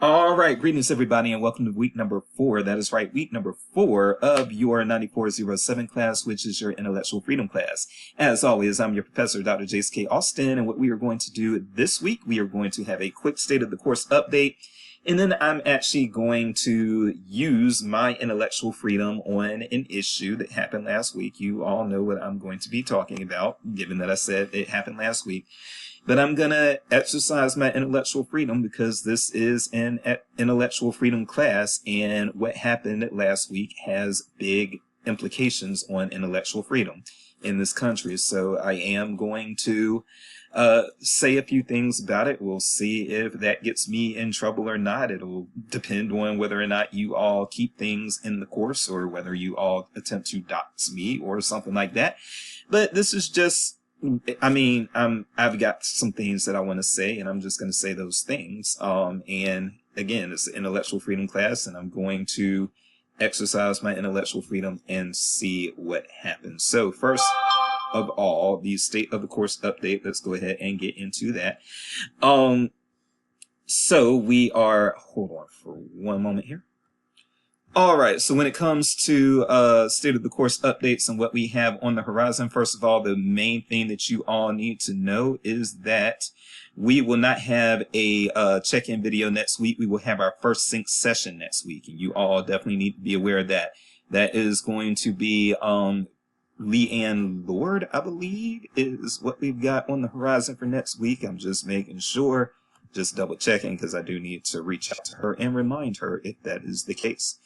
All right, greetings everybody, and welcome to week number 4. That is right, week number 4 of your 9407 class, which is your intellectual freedom class. As always, I'm your professor, Dr. Jace K. Austin, and what we are going to do this week, we are going to have a quick state of the course update, and then I'm actually going to use my intellectual freedom on an issue that happened last week. You all know what I'm going to be talking about, given that I said it happened last week. But I'm going to exercise my intellectual freedom because this is an intellectual freedom class, and what happened last week has big implications on intellectual freedom in this country. So I am going to say a few things about it. We'll see if that gets me in trouble or not. It'll depend on whether or not you all keep things in the course or whether you all attempt to dox me or something like that. But this is just, I've got some things that I want to say, and I'm just going to say those things. And again, it's an intellectual freedom class, and I'm going to exercise my intellectual freedom and see what happens. So first of all, the state of the course update, let's go ahead and get into that. So we are, hold on for one moment here. All right, so when it comes to state of the course updates and what we have on the horizon, first of all, the main thing that you all need to know is that we will not have a check-in video next week. We will have our first sync session next week, and you all definitely need to be aware of that. That is going to be Leanne Lord, I believe, is what we've got on the horizon for next week. I'm just making sure, just double checking, because I do need to reach out to her and remind her if that is the case.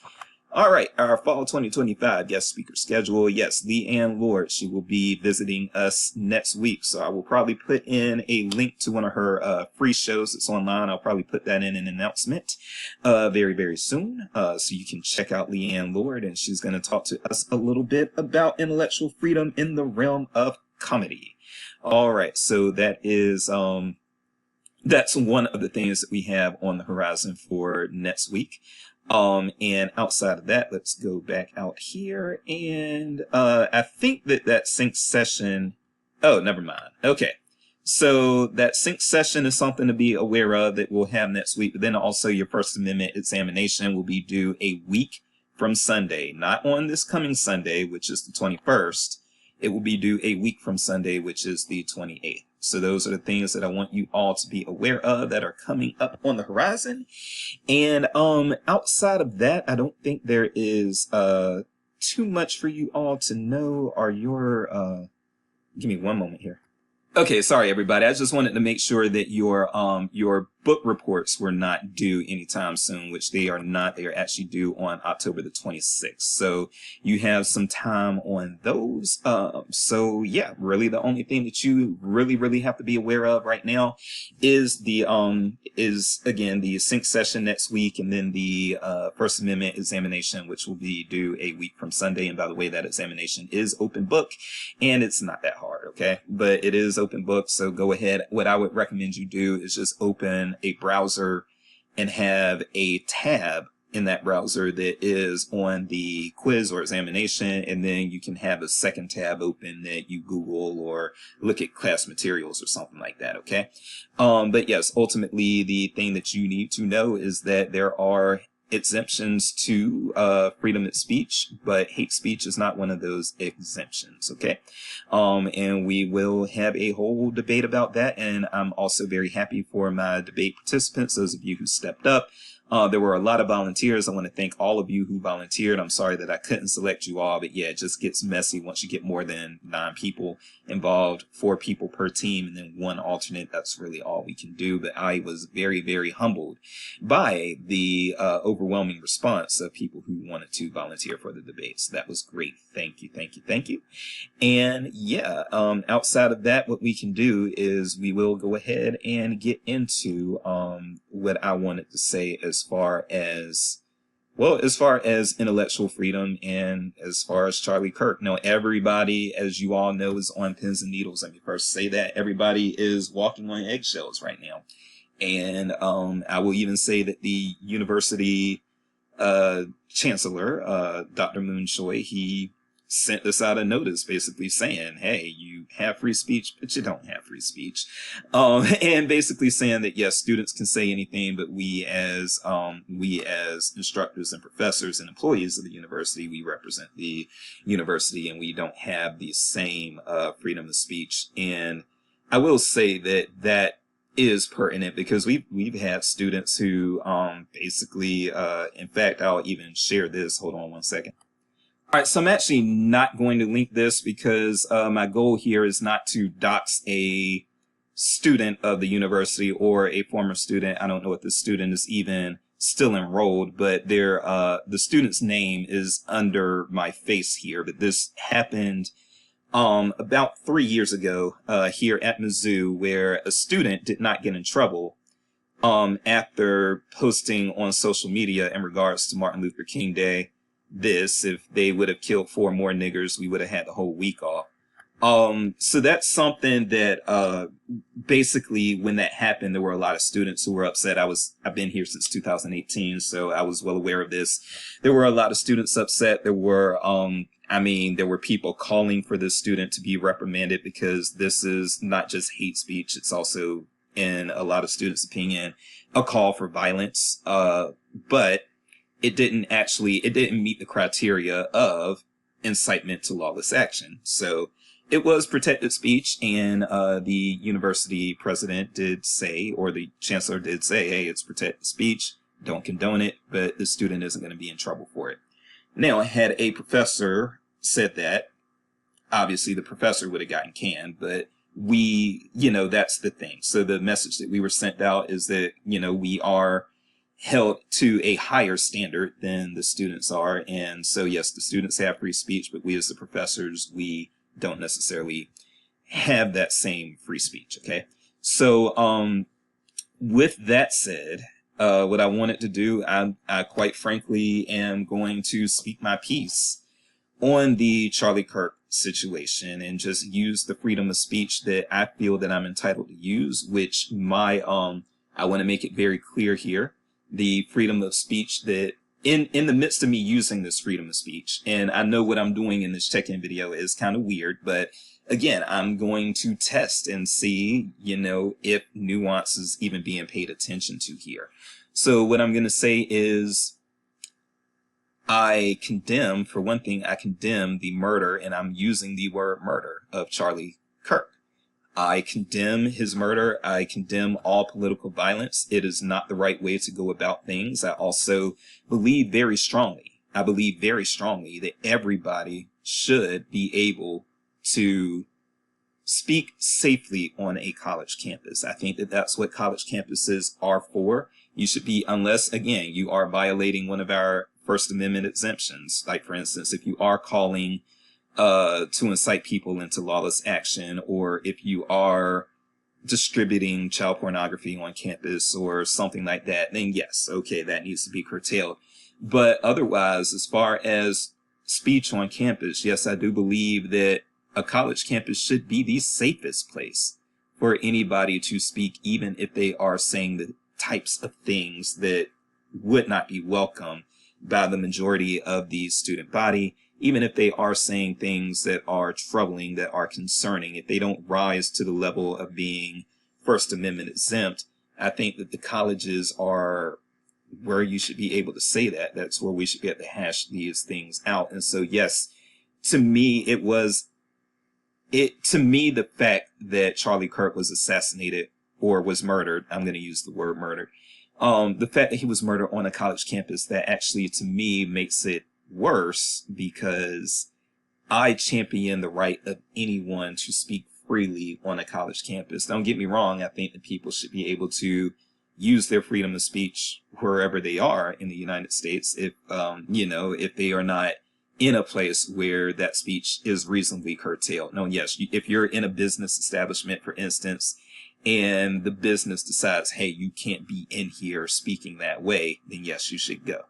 All right, our fall 2025 guest speaker schedule. Yes, Leanne Lord, she will be visiting us next week. So I will probably put in a link to one of her free shows that's online. I'll probably put that in an announcement very, very soon. So you can check out Leanne Lord, and she's going to talk to us a little bit about intellectual freedom in the realm of comedy. All right, so that is that's one of the things that we have on the horizon for next week. And outside of that, let's go back out here, and I think that sync session, oh, never mind. Okay. So that sync session is something to be aware of that we'll have next week. But then also your First Amendment examination will be due a week from Sunday, not on this coming Sunday, which is the 21st. It will be due a week from Sunday, which is the 28th. So those are the things that I want you all to be aware of that are coming up on the horizon. And outside of that, I don't think there is too much for you all to know. Are your give me one moment here. Okay, sorry everybody. I just wanted to make sure that your book reports were not due anytime soon, which they are not. They are actually due on October the 26th. So you have some time on those. So yeah, really the only thing that you really have to be aware of right now is the again the sync session next week, and then the First Amendment examination, which will be due a week from Sunday. And by the way, that examination is open book, and it's not that hard, okay? But it is open book, so go ahead. What I would recommend you do is just open a browser and have a tab in that browser that is on the quiz or examination, and then you can have a second tab open that you Google or look at class materials or something like that, okay? But yes, ultimately the thing that you need to know is that there are exemptions to freedom of speech, but hate speech is not one of those exemptions, okay? And we will have a whole debate about that, and I'm also very happy for my debate participants, those of you who stepped up. There were a lot of volunteers. I want to thank all of you who volunteered. I'm sorry that I couldn't select you all, but yeah, it just gets messy once you get more than 9 people involved, 4 people per team, and then 1 alternate. That's really all we can do. But I was very humbled by the overwhelming response of people who wanted to volunteer for the debates. That was great. Thank you. And yeah, outside of that, what we can do is we will go ahead and get into what I wanted to say as far as intellectual freedom and as far as Charlie Kirk. Now, everybody, as you all know, is on pins and needles. Let me first say that everybody is walking on eggshells right now. And I will even say that the university chancellor, Dr. Moon Choi, he sent this out a notice basically saying, hey, you have free speech, but you don't have free speech. And basically saying that, yes, students can say anything, but we as instructors and professors and employees of the university, we represent the university and we don't have the same freedom of speech. And I will say that that is pertinent because we've had students who basically, in fact, I'll even share this. Hold on one second. All right, so I'm actually not going to link this because my goal here is not to dox a student of the university or a former student. I don't know if the student is even still enrolled, but the student's name is under my face here. But this happened about 3 years ago here at Mizzou, where a student did not get in trouble after posting on social media in regards to Martin Luther King Day. If they would have killed 4 more niggers, we would have had the whole week off. So that's something that basically when that happened, there were a lot of students who were upset. I've been here since 2018, so I was well aware of this. There were a lot of students upset. There were there were people calling for this student to be reprimanded because this is not just hate speech. It's also, in a lot of students' opinion, a call for violence. But it didn't meet the criteria of incitement to lawless action. So it was protected speech, and the university president did say, or the chancellor did say, hey, it's protected speech, don't condone it, but the student isn't going to be in trouble for it. Now, had a professor said that, obviously the professor would have gotten canned, but that's the thing. So the message that we were sent out is that, we are held to a higher standard than the students are. And so, yes, the students have free speech, but we as the professors, we don't necessarily have that same free speech. Okay. So, with that said, what I wanted to do, I quite frankly am going to speak my piece on the Charlie Kirk situation and just use the freedom of speech that I feel that I'm entitled to use, which I want to make it very clear here, the freedom of speech that in the midst of me using this freedom of speech, and I know what I'm doing in this check-in video is kind of weird, but again, I'm going to test and see, if nuance is even being paid attention to here. So what I'm going to say is, I condemn the murder, and I'm using the word murder, of Charlie Kirk. I condemn his murder. I condemn all political violence. It is not the right way to go about things. I also believe very strongly that everybody should be able to speak safely on a college campus. I think that that's what college campuses are for. You should be, unless, again, you are violating one of our First Amendment exemptions. Like, for instance, if you are calling to incite people into lawless action, or if you are distributing child pornography on campus or something like that, then yes, okay, that needs to be curtailed. But otherwise, as far as speech on campus, yes, I do believe that a college campus should be the safest place for anybody to speak, even if they are saying the types of things that would not be welcome by the majority of the student body, even if they are saying things that are troubling, that are concerning. If they don't rise to the level of being First Amendment exempt, I think that the colleges are where you should be able to say that. That's where we should be able to hash these things out. And so, yes, to me, the fact that Charlie Kirk was assassinated or was murdered, I'm going to use the word murder, the fact that he was murdered on a college campus, that actually, to me, makes it worse, because I champion the right of anyone to speak freely on a college campus. Don't get me wrong. I think that people should be able to use their freedom of speech wherever they are in the United States, if they are not in a place where that speech is reasonably curtailed. No, yes, if you're in a business establishment, for instance, and the business decides, hey, you can't be in here speaking that way, then yes, you should go.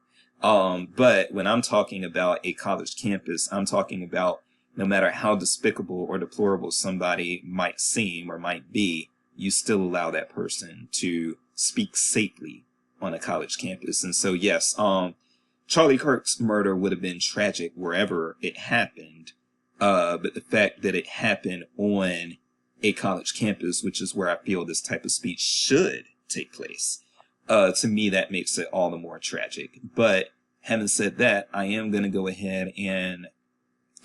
But when I'm talking about a college campus, I'm talking about no matter how despicable or deplorable somebody might seem or might be, you still allow that person to speak safely on a college campus. And so, yes, Charlie Kirk's murder would have been tragic wherever it happened. But the fact that it happened on a college campus, which is where I feel this type of speech should take place, to me, that makes it all the more tragic. But having said that, I am going to go ahead and,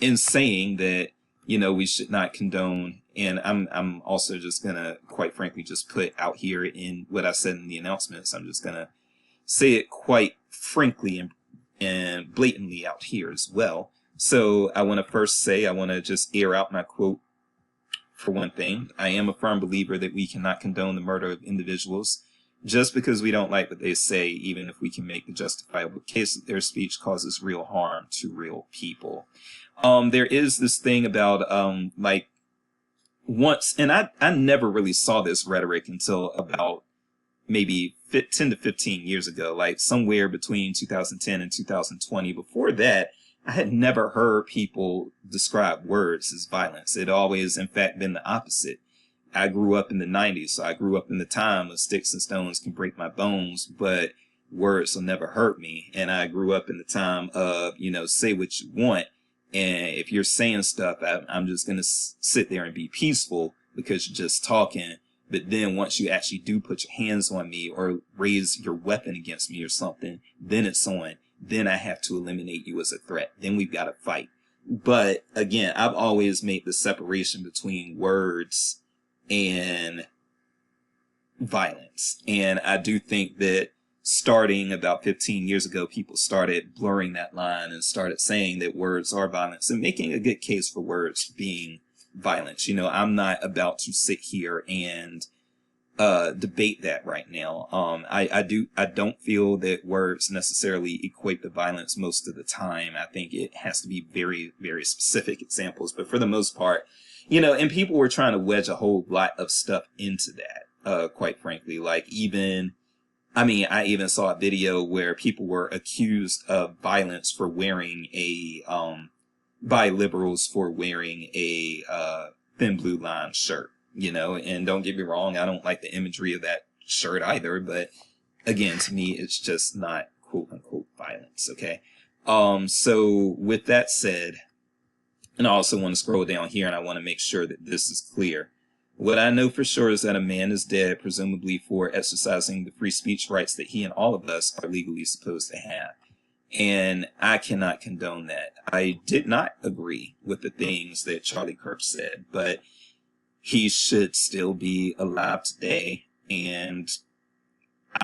in saying that, we should not condone, and I'm also just going to, quite frankly, just put out here in what I said in the announcements. I'm just going to say it quite frankly and blatantly out here as well. So I want to first say, I want to just air out my quote. For one thing, I am a firm believer that we cannot condone the murder of individuals just because we don't like what they say, even if we can make the justifiable case that their speech causes real harm to real people. There is this thing about, once, and I never really saw this rhetoric until about maybe 10 to 15 years ago, like somewhere between 2010 and 2020. Before that, I had never heard people describe words as violence. It always, in fact, been the opposite. I grew up in the 90s, so I grew up in the time of sticks and stones can break my bones, but words will never hurt me. And I grew up in the time of, say what you want. And if you're saying stuff, I'm just going to sit there and be peaceful because you're just talking. But then once you actually do put your hands on me or raise your weapon against me or something, then it's on. Then I have to eliminate you as a threat. Then we've got to fight. But again, I've always made the separation between words and violence. And I do think that starting about 15 years ago, people started blurring that line and started saying that words are violence and making a good case for words being violence. I'm not about to sit here and debate that right now. I don't feel that words necessarily equate to violence most of the time. I think it has to be very, very specific examples, but for the most part, and people were trying to wedge a whole lot of stuff into that, quite frankly, I even saw a video where people were accused of violence for wearing by liberals for wearing a, thin blue line shirt. And don't get me wrong, I don't like the imagery of that shirt either, but again, to me, it's just not quote unquote violence. Okay. So with that said, and I also want to scroll down here and I want to make sure that this is clear. What I know for sure is that a man is dead, presumably for exercising the free speech rights that he and all of us are legally supposed to have. And I cannot condone that. I did not agree with the things that Charlie Kirk said, but he should still be alive today, and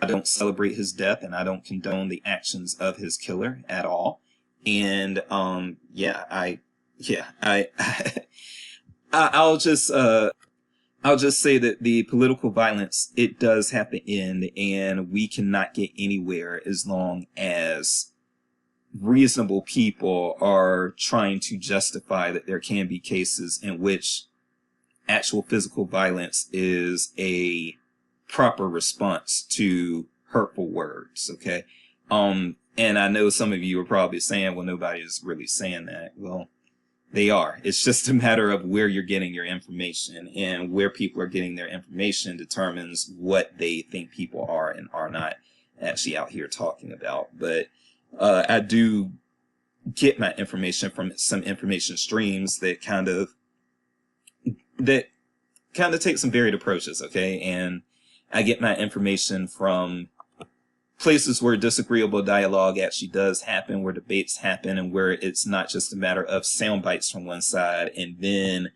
I don't celebrate his death, and I don't condone the actions of his killer at all. And I'll just say that the political violence, it does have to end, and we cannot get anywhere as long as reasonable people are trying to justify that there can be cases in which actual physical violence is a proper response to hurtful words. Okay. And I know some of you are probably saying, well, nobody's really saying that. Well, they are. It's just a matter of where you're getting your information, and where people are getting their information determines what they think people are and are not actually out here talking about. But I do get my information from some information streams that kind of take some varied approaches, okay? And I get my information from places where disagreeable dialogue actually does happen, where debates happen, and where it's not just a matter of sound bites from one side and then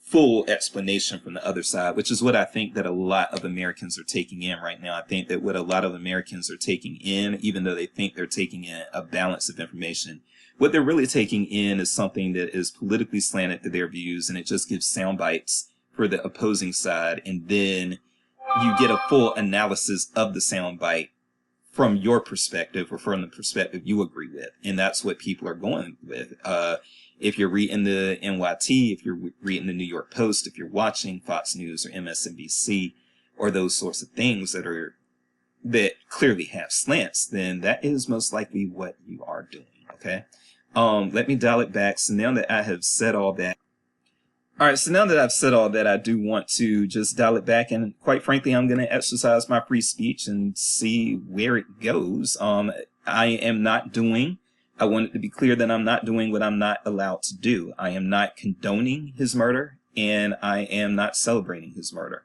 full explanation from the other side, which is what I think that a lot of Americans are taking in right now. I think that what a lot of Americans are taking in, even though they think they're taking in a balance of information, what they're really taking in is something that is politically slanted to their views, and it just gives sound bites for the opposing side, and then you get a full analysis of the sound bite from your perspective or from the perspective you agree with. And that's what people are going with. If you're reading the NYT, if you're reading the New York Post, if you're watching Fox News or MSNBC or those sorts of things that clearly have slants, then that is most likely what you are doing. Okay. Let me dial it back. So now that I have said all that, I do want to just dial it back, and quite frankly, I'm going to exercise my free speech and see where it goes. I am not doing, I want it to be clear that I'm not doing what I'm not allowed to do. I am not condoning his murder, and I am not celebrating his murder.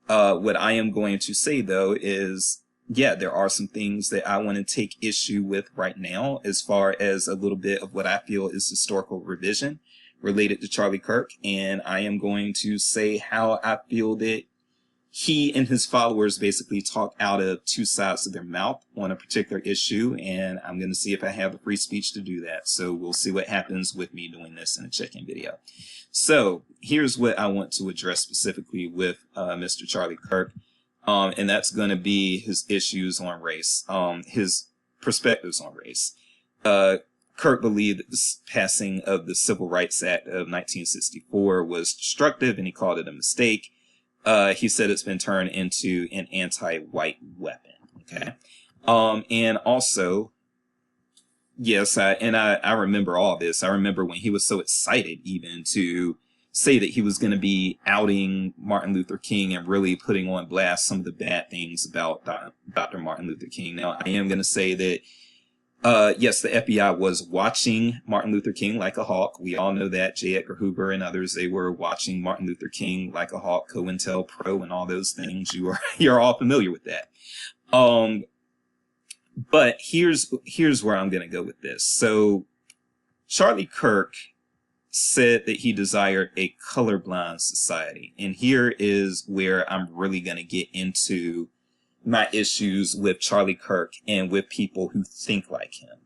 What I am going to say, though, is, yeah, there are some things that I want to take issue with right now, as far as a little bit of what I feel is historical revision related to Charlie Kirk. And I am going to say how I feel that he and his followers basically talk out of two sides of their mouth on a particular issue, and I'm going to see if I have the free speech to do that. So we'll see what happens with me doing this in a check-in video. So here's what I want to address specifically with Mr. Charlie Kirk, and that's going to be his issues on race, his perspectives on race. Kirk believed that the passing of the Civil Rights Act of 1964 was destructive, and he called it a mistake. He said it's been turned into an anti-white weapon. Okay. And also, yes, I remember all this. I remember when he was so excited even to say that he was going to be outing Martin Luther King and really putting on blast some of the bad things about Dr. Martin Luther King. Now, I am going to say that yes, the FBI was watching Martin Luther King like a hawk. We all know that. J. Edgar Hoover and others, they were watching Martin Luther King like a hawk, COINTELPRO and all those things. You're all familiar with that. But here's where I'm going to go with this. So Charlie Kirk said that he desired a colorblind society. And here is where I'm really going to get into my issues with Charlie Kirk and with people who think like him.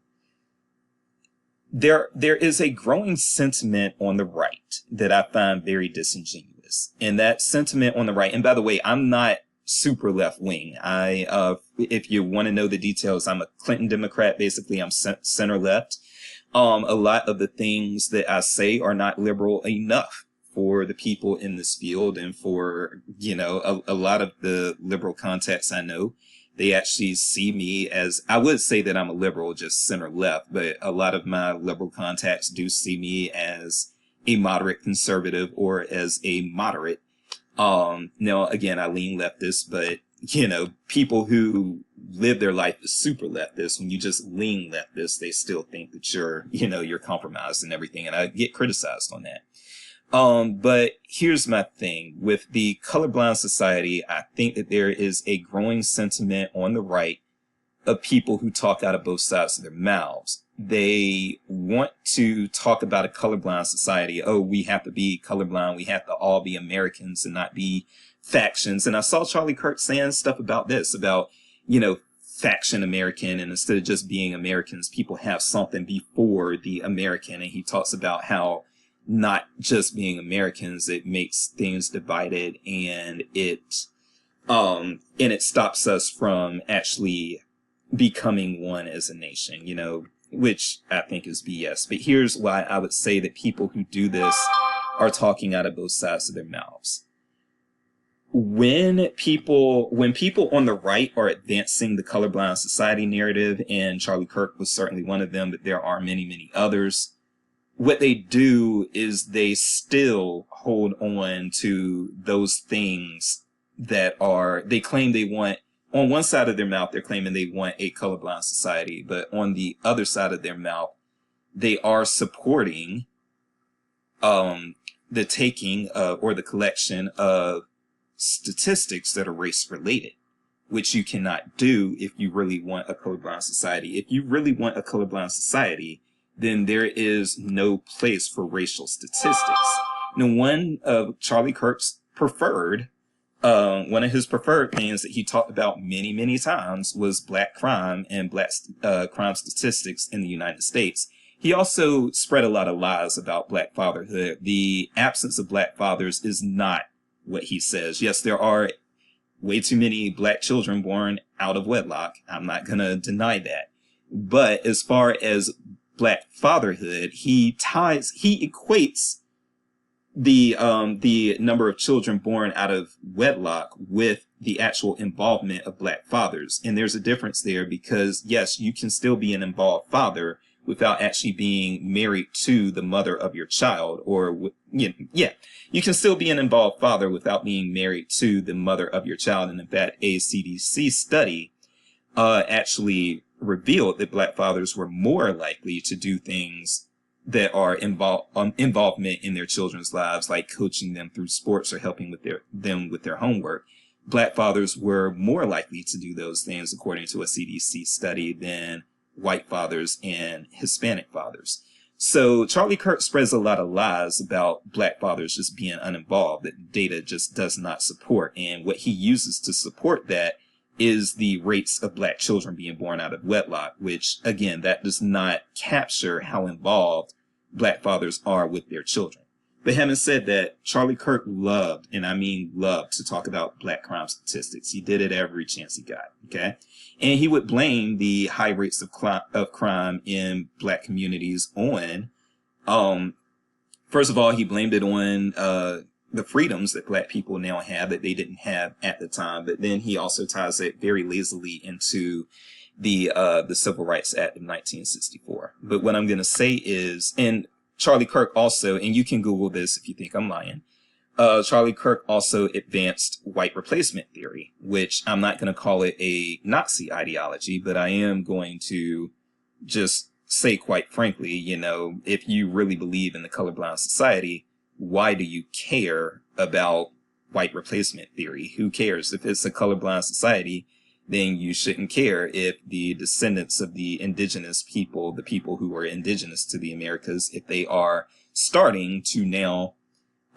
There is a growing sentiment on the right that I find very disingenuous. And that sentiment on the right, and by the way, I'm not super left wing. If you want to know the details, I'm a Clinton Democrat. Basically, I'm center left. A lot of the things that I say are not liberal enough for the people in this field, and for, a lot of the liberal contacts I know, they actually see me as, I would say that I'm a liberal, just center left, but a lot of my liberal contacts do see me as a moderate conservative or as a moderate. Now, again, I lean leftist, but, people who live their life as super leftist, when you just lean leftist, they still think that you're compromised and everything, and I get criticized on that. But here's my thing. With the colorblind society, I think that there is a growing sentiment on the right of people who talk out of both sides of their mouths. They want to talk about a colorblind society. Oh, we have to be colorblind. We have to all be Americans and not be factions. And I saw Charlie Kirk saying stuff about this, about, faction American, and instead of just being Americans, people have something before the American. And he talks about how not just being Americans, it makes things divided, and it stops us from actually becoming one as a nation, which I think is BS. But here's why I would say that people who do this are talking out of both sides of their mouths. When people on the right are advancing the colorblind society narrative, and Charlie Kirk was certainly one of them, but there are many, many others, what they do is they still hold on to those things that they claim they want. On one side of their mouth, they're claiming they want a colorblind society, but on the other side of their mouth, they are supporting the taking of, or the collection of, statistics that are race related, which you cannot do if you really want a colorblind society. If you really want a colorblind society, then there is no place for racial statistics. Now, one of Charlie Kirk's preferred things that he talked about many, many times was black crime and black crime statistics in the United States. He also spread a lot of lies about black fatherhood. The absence of black fathers is not what he says. Yes, there are way too many black children born out of wedlock. I'm not going to deny that. But as far as black fatherhood, he equates the number of children born out of wedlock with the actual involvement of black fathers. And there's a difference there, because yes, you can still be an involved father without actually being married to the mother of your child, or you can still be an involved father without being married to the mother of your child. And in fact, a CDC study actually revealed that black fathers were more likely to do things that are involvement in their children's lives, like coaching them through sports or helping with their homework. Black fathers were more likely to do those things, according to a CDC study, than white fathers and Hispanic fathers. So Charlie Kirk spreads a lot of lies about black fathers just being uninvolved that data just does not support. And what he uses to support that is the rates of black children being born out of wedlock, which, again, that does not capture how involved black fathers are with their children. But having said that, Charlie Kirk loved, and I mean loved, to talk about black crime statistics. He did it every chance he got, okay? And he would blame the high rates of crime in black communities on, first of all, he blamed it on the freedoms that black people now have that they didn't have at the time. But then he also ties it very lazily into the Civil Rights Act of 1964. But what I'm going to say is, and Charlie Kirk also, and you can Google this if you think I'm lying, Charlie Kirk also advanced white replacement theory, which I'm not going to call it a Nazi ideology, but I am going to just say, quite frankly, you know, if you really believe in the colorblind society, why do you care about white replacement theory? Who cares? If it's a colorblind society, then you shouldn't care if the descendants of the indigenous people, the people who were indigenous to the Americas, if they are starting to now,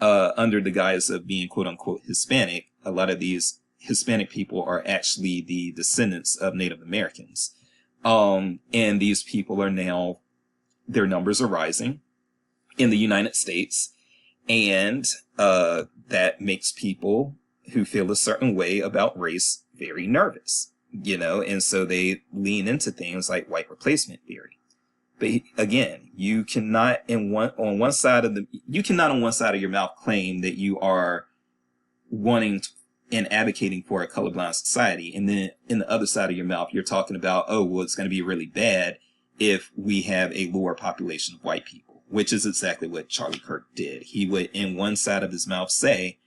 under the guise of being quote unquote Hispanic, a lot of these Hispanic people are actually the descendants of Native Americans. And these people are now, their numbers are rising in the United States. And that makes people who feel a certain way about race very nervous, you know, and so they lean into things like white replacement theory. But again, you cannot on one side of your mouth claim that you are wanting and advocating for a colorblind society, and then in the other side of your mouth, you're talking about, oh, well, it's going to be really bad if we have a lower population of white people, which is exactly what Charlie Kirk did. He would, in one side of his mouth, say,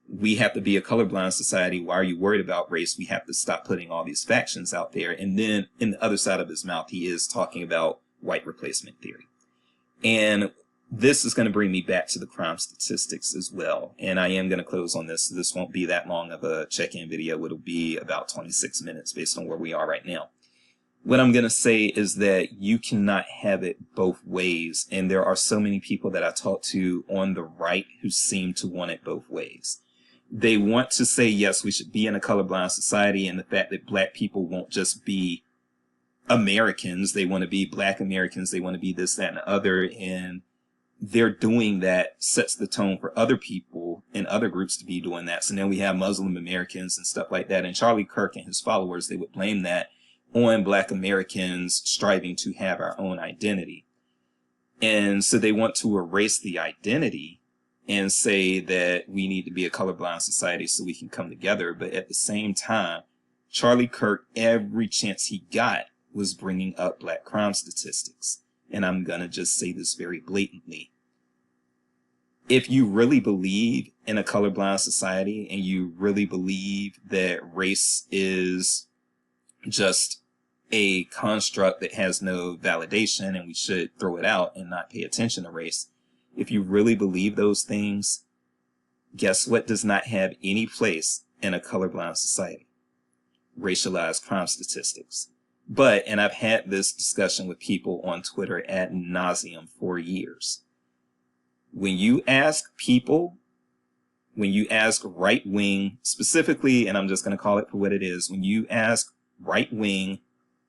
we have to be a colorblind society. Why are you worried about race? We have to stop putting all these factions out there. And then in the other side of his mouth, he is talking about white replacement theory. And this is going to bring me back to the crime statistics as well. And I am going to close on this. This won't be that long of a check-in video. It'll be about 26 minutes based on where we are right now. What I'm going to say is that you cannot have it both ways. And there are so many people that I talk to on the right who seem to want it both ways. They want to say, yes, we should be in a colorblind society, and the fact that black people won't just be Americans. They want to be black Americans. They want to be this, that, and the other. And they're doing that sets the tone for other people and other groups to be doing that. So now we have Muslim Americans and stuff like that. And Charlie Kirk and his followers, they would blame that on black Americans striving to have our own identity. And so they want to erase the identity and say that we need to be a colorblind society so we can come together. But at the same time, Charlie Kirk, every chance he got, was bringing up black crime statistics. And I'm going to just say this very blatantly. If you really believe in a colorblind society and you really believe that race is just a construct that has no validation and we should throw it out and not pay attention to race, if you really believe those things, guess what does not have any place in a colorblind society? Racialized crime statistics. But, and I've had this discussion with people on Twitter ad nauseum for years. When you ask people, when you ask right wing specifically, and I'm just going to call it for what it is, when you ask right wing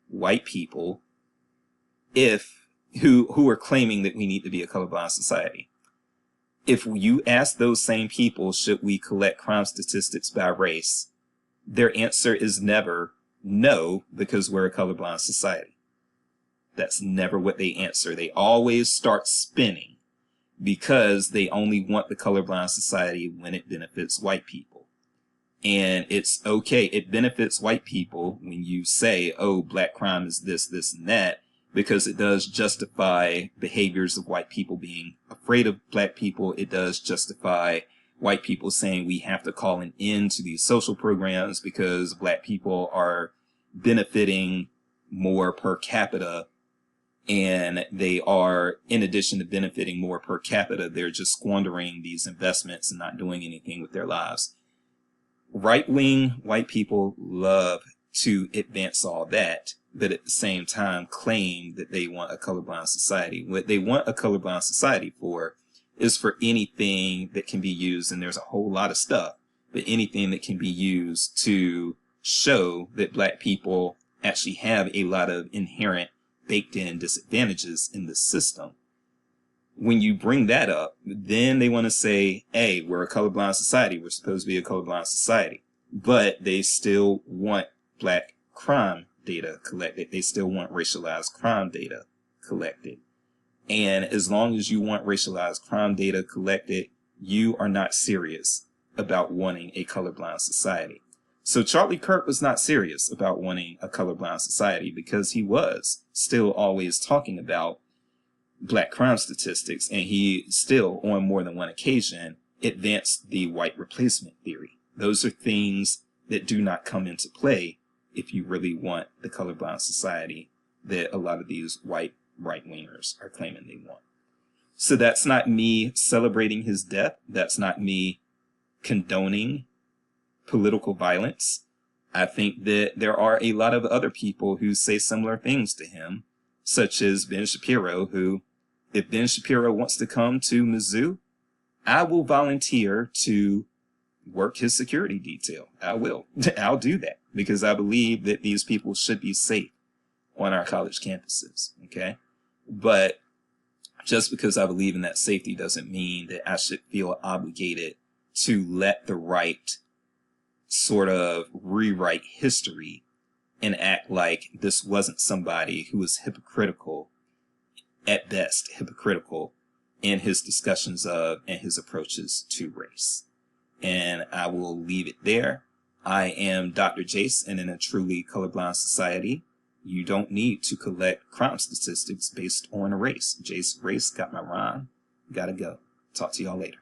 white people who are claiming that we need to be a colorblind society, if you ask those same people, should we collect crime statistics by race, their answer is never no, because we're a colorblind society. That's never what they answer. They always start spinning because they only want the colorblind society when it benefits white people. And it's okay. It benefits white people when you say, oh, black crime is this, this, and that, because it does justify behaviors of white people being afraid of black people. It does justify white people saying we have to call an end to these social programs because black people are benefiting more per capita, and they are, in addition to benefiting more per capita, they're just squandering these investments and not doing anything with their lives. Right-wing white people love to advance all that, but at the same time claim that they want a colorblind society. What they want a colorblind society for is for anything that can be used, and there's a whole lot of stuff, but anything that can be used to show that black people actually have a lot of inherent baked in disadvantages in the system. When you bring that up, then they want to say, hey, we're a colorblind society. We're supposed to be a colorblind society. But they still want black crime data collected. They still want racialized crime data collected. And as long as you want racialized crime data collected, you are not serious about wanting a colorblind society. So Charlie Kirk was not serious about wanting a colorblind society because he was still always talking about black crime statistics, and he still, on more than one occasion, advanced the white replacement theory. Those are things that do not come into play if you really want the colorblind society that a lot of these white right-wingers are claiming they want. So that's not me celebrating his death. That's not me condoning political violence. I think that there are a lot of other people who say similar things to him, such as Ben Shapiro, who, if Ben Shapiro wants to come to Mizzou, I will volunteer to work his security detail. I will. I'll do that because I believe that these people should be safe on our college campuses. Okay. But just because I believe in that safety doesn't mean that I should feel obligated to let the right sort of rewrite history and act like this wasn't somebody who was hypocritical, at best hypocritical, in his discussions of and his approaches to race. And I will leave it there. I am Dr. Jace, and in a truly colorblind society, you don't need to collect crime statistics based on a race. Jace, race, got my rhyme. Gotta go. Talk to y'all later.